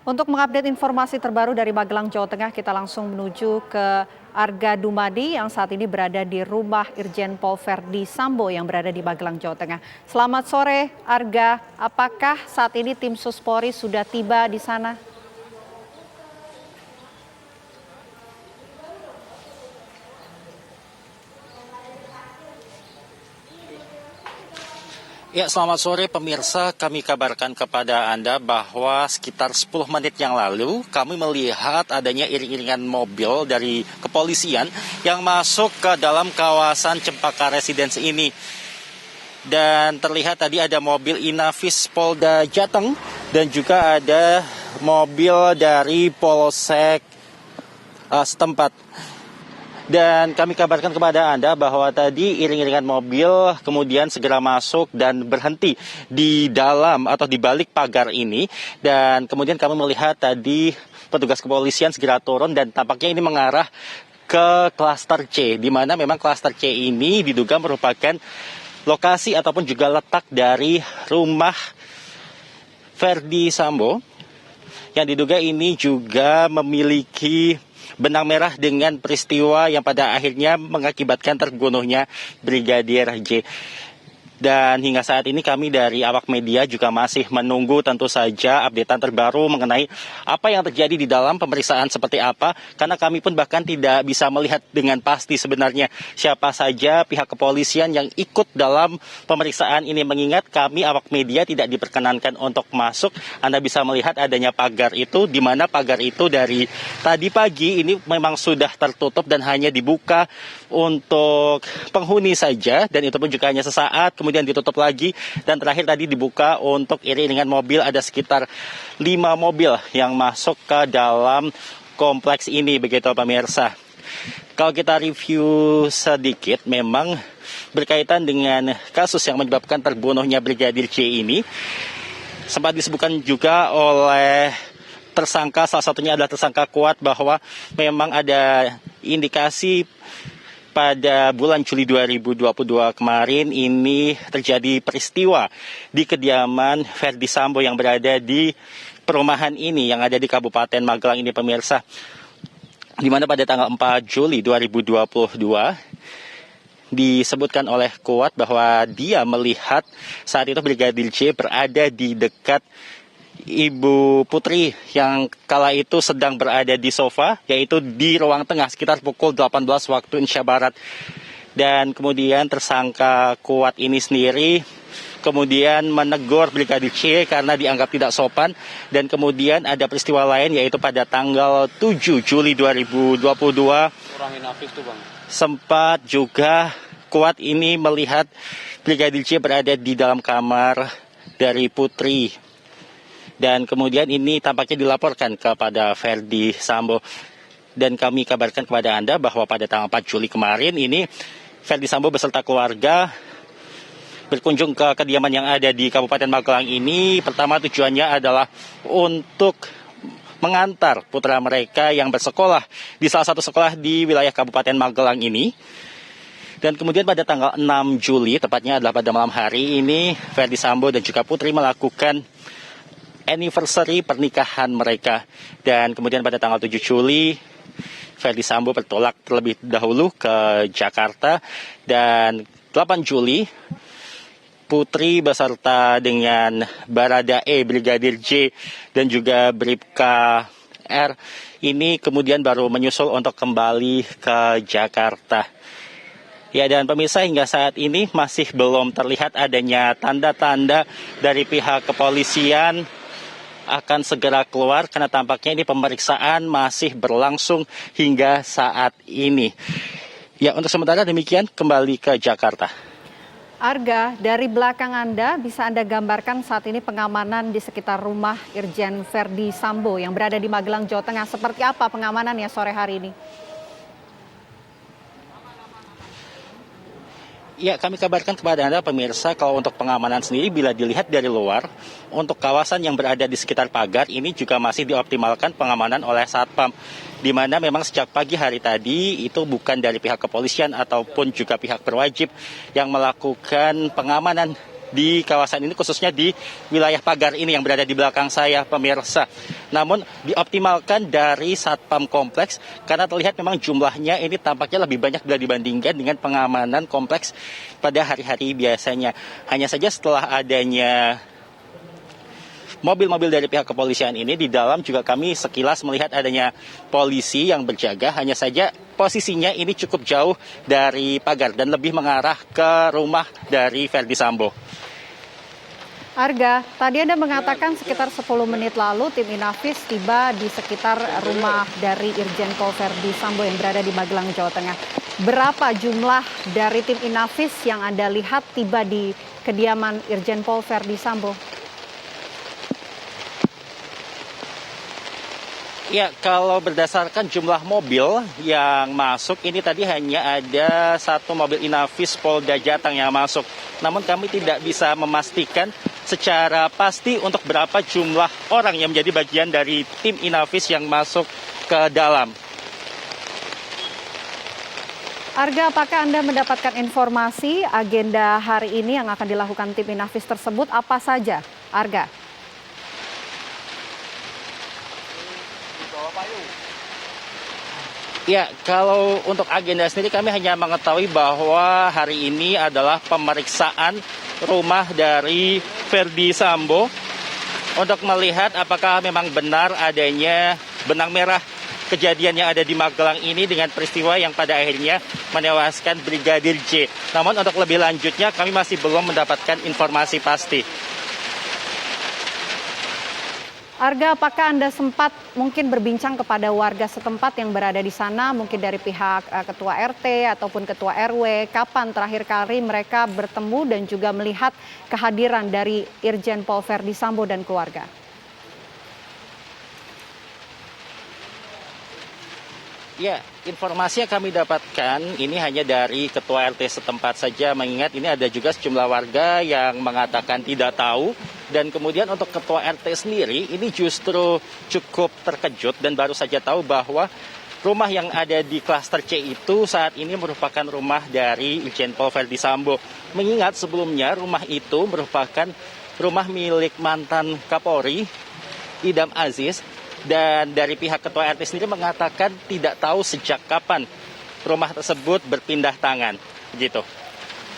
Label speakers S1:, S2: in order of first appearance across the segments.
S1: Untuk mengupdate informasi terbaru dari Magelang, Jawa Tengah, kita langsung menuju ke Arga Dumadi yang saat ini berada di rumah Irjen Pol Verdi Sambo yang berada di Magelang, Jawa Tengah. Selamat sore, Arga. Apakah saat ini tim Suspori sudah tiba di sana?
S2: Ya, selamat sore pemirsa. Kami kabarkan kepada Anda bahwa sekitar 10 menit yang lalu kami melihat adanya iring-iringan mobil dari kepolisian yang masuk ke dalam kawasan Cempaka Residence ini. Dan terlihat tadi ada mobil Inafis Polda Jateng dan juga ada mobil dari Polsek setempat. Dan kami kabarkan kepada Anda bahwa tadi iring-iringan mobil kemudian segera masuk dan berhenti di dalam atau di balik pagar ini. Dan kemudian kami melihat tadi petugas kepolisian segera turun dan tampaknya ini mengarah ke klaster C, di mana memang klaster C ini diduga merupakan lokasi ataupun juga letak dari rumah Verdi Sambo yang diduga ini juga memiliki benang merah dengan peristiwa yang pada akhirnya mengakibatkan terbunuhnya Brigadir J. Dan hingga saat ini kami dari awak media juga masih menunggu tentu saja updatean terbaru mengenai apa yang terjadi di dalam pemeriksaan seperti apa. Karena kami pun bahkan tidak bisa melihat dengan pasti sebenarnya siapa saja pihak kepolisian yang ikut dalam pemeriksaan ini. Mengingat kami awak media tidak diperkenankan untuk masuk. Anda bisa melihat adanya pagar itu, di mana pagar itu dari tadi pagi ini memang sudah tertutup dan hanya dibuka untuk penghuni saja. Dan itu pun juga hanya sesaat, kemudian ditutup lagi, dan terakhir tadi dibuka untuk iring-iringan mobil. Ada sekitar 5 mobil yang masuk ke dalam kompleks ini, begitu pemirsa. Kalau kita review sedikit, memang berkaitan dengan kasus yang menyebabkan terbunuhnya Brigadir J ini, sempat disebutkan juga oleh tersangka, salah satunya adalah tersangka Kuat, bahwa memang ada indikasi pada bulan Juli 2022 kemarin ini terjadi peristiwa di kediaman Verdi Sambo yang berada di perumahan ini yang ada di Kabupaten Magelang ini, pemirsa. Di mana pada tanggal 4 Juli 2022 disebutkan oleh Kuat bahwa dia melihat saat itu Brigadir J berada di dekat Ibu Putri yang kala itu sedang berada di sofa, yaitu di ruang tengah sekitar pukul 18 waktu Indonesia Barat. Dan kemudian tersangka Kuat ini sendiri kemudian menegur Brigadir J karena dianggap tidak sopan. Dan kemudian ada peristiwa lain, yaitu pada tanggal 7 Juli 2022 sempat juga Kuat ini melihat Brigadir J berada di dalam kamar dari Putri. Dan kemudian ini tampaknya dilaporkan kepada Verdi Sambo. Dan kami kabarkan kepada Anda bahwa pada tanggal 4 Juli kemarin ini Verdi Sambo beserta keluarga berkunjung ke kediaman yang ada di Kabupaten Magelang ini. Pertama tujuannya adalah untuk mengantar putra mereka yang bersekolah di salah satu sekolah di wilayah Kabupaten Magelang ini. Dan kemudian pada tanggal 6 Juli, tepatnya adalah pada malam hari ini, Verdi Sambo dan juga Putri melakukan anniversary pernikahan mereka. Dan kemudian pada tanggal 7 Juli Verdi Sambo bertolak terlebih dahulu ke Jakarta. Dan 8 Juli Putri beserta dengan Baradae, Brigadir J dan juga Bribka R ini kemudian baru menyusul untuk kembali ke Jakarta. Ya, dan pemirsa, hingga saat ini masih belum terlihat adanya tanda-tanda dari pihak kepolisian akan segera keluar, karena tampaknya ini pemeriksaan masih berlangsung hingga saat ini. Ya, untuk sementara demikian, kembali ke Jakarta.
S1: Arga, dari belakang Anda, bisa Anda gambarkan saat ini pengamanan di sekitar rumah Irjen Verdi Sambo yang berada di Magelang, Jawa Tengah. Seperti apa pengamanannya sore hari ini?
S2: Ya, kami kabarkan kepada Anda pemirsa, kalau untuk pengamanan sendiri bila dilihat dari luar, untuk kawasan yang berada di sekitar pagar ini juga masih dioptimalkan pengamanan oleh Satpam. Di mana memang sejak pagi hari tadi itu bukan dari pihak kepolisian ataupun juga pihak berwajib yang melakukan pengamanan di kawasan ini, khususnya di wilayah pagar ini yang berada di belakang saya, pemirsa. Namun dioptimalkan dari Satpam Kompleks karena terlihat memang jumlahnya ini tampaknya lebih banyak bila dibandingkan dengan pengamanan kompleks pada hari-hari biasanya. Hanya saja setelah adanya mobil-mobil dari pihak kepolisian ini, di dalam juga kami sekilas melihat adanya polisi yang berjaga, hanya saja posisinya ini cukup jauh dari pagar dan lebih mengarah ke rumah dari Ferdy Sambo.
S1: Arga, tadi Anda mengatakan sekitar 10 menit lalu tim Inavis tiba di sekitar rumah dari Irjen Pol Ferdy Sambo yang berada di Magelang, Jawa Tengah. Berapa jumlah dari tim Inavis yang Anda lihat tiba di kediaman Irjen Pol Ferdy Sambo?
S2: Ya, kalau berdasarkan jumlah mobil yang masuk, ini tadi hanya ada satu mobil Inavis Polda Jateng yang masuk. Namun kami tidak bisa memastikan secara pasti untuk berapa jumlah orang yang menjadi bagian dari tim Inavis yang masuk ke dalam.
S1: Arga, apakah Anda mendapatkan informasi agenda hari ini yang akan dilakukan tim Inavis tersebut apa saja, Arga?
S2: Ya, kalau untuk agenda sendiri kami hanya mengetahui bahwa hari ini adalah pemeriksaan rumah dari Ferdy Sambo untuk melihat apakah memang benar adanya benang merah kejadian yang ada di Magelang ini dengan peristiwa yang pada akhirnya menewaskan Brigadir J. Namun untuk lebih lanjutnya kami masih belum mendapatkan informasi pasti.
S1: Arga, apakah Anda sempat mungkin berbincang kepada warga setempat yang berada di sana, mungkin dari pihak Ketua RT ataupun Ketua RW, kapan terakhir kali mereka bertemu dan juga melihat kehadiran dari Irjen Pol Ferdy Sambo dan keluarga?
S2: Ya, informasi yang kami dapatkan ini hanya dari Ketua RT setempat saja, mengingat ini ada juga sejumlah warga yang mengatakan tidak tahu. Dan kemudian untuk Ketua RT sendiri ini justru cukup terkejut dan baru saja tahu bahwa rumah yang ada di klaster C itu saat ini merupakan rumah dari Irjen Pol Ferdy Sambo. Mengingat sebelumnya rumah itu merupakan rumah milik mantan Kapolri Idam Aziz. Dan dari pihak Ketua RT sendiri mengatakan tidak tahu sejak kapan rumah tersebut berpindah tangan. Begitu.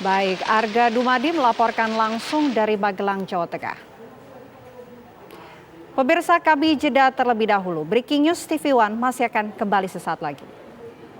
S1: Baik, Arga Dumadi melaporkan langsung dari Magelang, Jawa Tengah. Pemirsa, kami jeda terlebih dahulu. Breaking News TV One masih akan kembali sesaat lagi.